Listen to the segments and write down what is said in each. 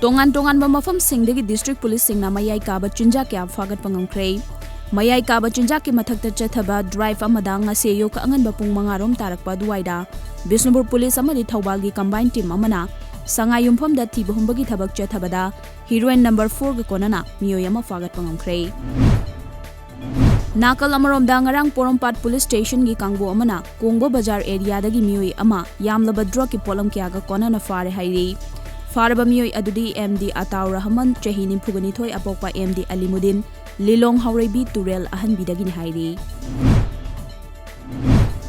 Tongan mafam singdagi district police singna mayai kaba chinja kya fagat pangamkrei. Mayai kaba chinja ki mathakta chathaba drive amada ngase yo ka angan bapung mangarom tarakpa duwaida. Bisnupur police amadi Thaubalgi combined team amana Sangai yumpham da thiba humbagi thabak chathabada heroine number 4 ga konana miyoy ama fagat pangamkrei. Nakal amarom da ngarang Porompat police station gi kangbo amana Kongbo Bazar area dagi miyoy ama yamlaba drug ki polam kya ga konana fare hairi. Faraba miyoy adudi MD Ataur Rahman chahi nimphugani thoi apokpa MD Alimuddin Lilong Haurebi Turel ahanbidagi ni hairi.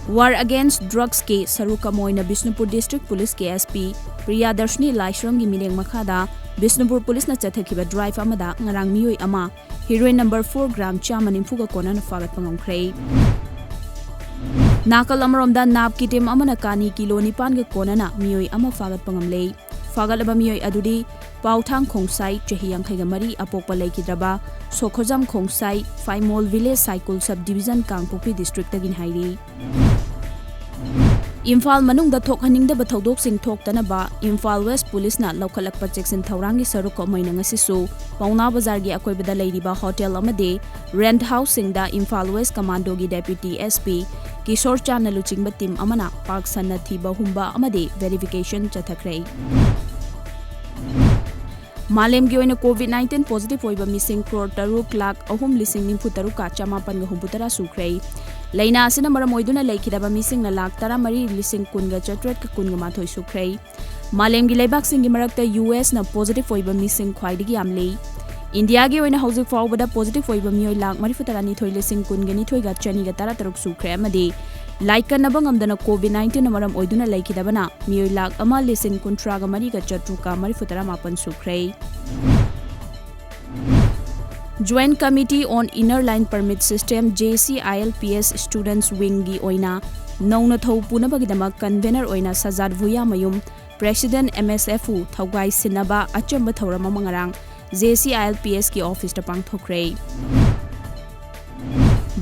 War against drugs ke saruka moina Bisnupur district police KSP Priyadarshini Laishram gi mileng makhada Bisnupur police na chathakiba drive amada ngarang miyoy ama heroine number 4 gram chaman imphuga kona na fagat pangamkrei. Nakal amarom da nab ki team amana kani kilo nipan ga kona na miyoy ama fagat pangamlei. Fagalaba miyoy adudi Pauthang Khongsai chahi yankhai ga mari apokpa leikidraba Sokhojam Khongsai Faimol village cycle subdivision Kangpokpi district tagin hairi. Imphal manung da thokhaning da bathodok sing thoktanaba Imphal West police na lokhalakpa cheksin thaurangi sarukko moina ngasisu Pauna Bazar gi akoibada leiriba hotel amade rent house sing da Imphal West commando gi deputy SP Kishore Chan na luchingba team amana park sanna thiba humba amade verification chathakrei. Malem gi oina COVID-19 positive oiba missing crore taruk lakh ahum lising nimpu taruka chamapan ga humputara sukrei. Laina asina maram oiduna leikidaba missing na lakh tara mari lising kunga chatret ka kunga mathoi sukrei. Malem gi leibak sing gi marakta US na positive oiba missing khwaidigi amlei. India gi oina hauzik faubada positive oiba miyoy lakh marifutara ni thoi lising kunga ni thoi ga chani ga tara taruk sukrei amadi Laika nabangamdana COVID-19 maram oiduna leikidabana miyoy lakh ama lising kuntra ga mari ga chatruka marifutara mapan sukrei. Joint Committee on Inner Line Permit System JCILPS Students Wing gi oina nauna thau punabagidamak convener oina Sajad Bhuya mayum President MSFU Thaugai Sinaba achamba thorama mangarang JCILPS ki office ta pangthokrei.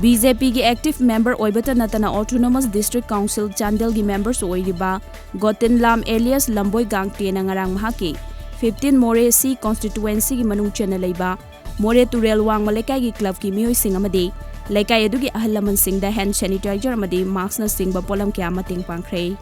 BJP ki active member oibata natana Autonomous District Council Chandel gi members oiriba Gotin Lam alias Lamboy Gangte na ngarang mahaki 15 More C constituency gi manung chena leiba More Turel Wang Malekai gi club ki miyoy sing amadi Laikai adugi ahal laman sing da hand sanitizer amadi mask na sing ba polam kya mating pangkrei.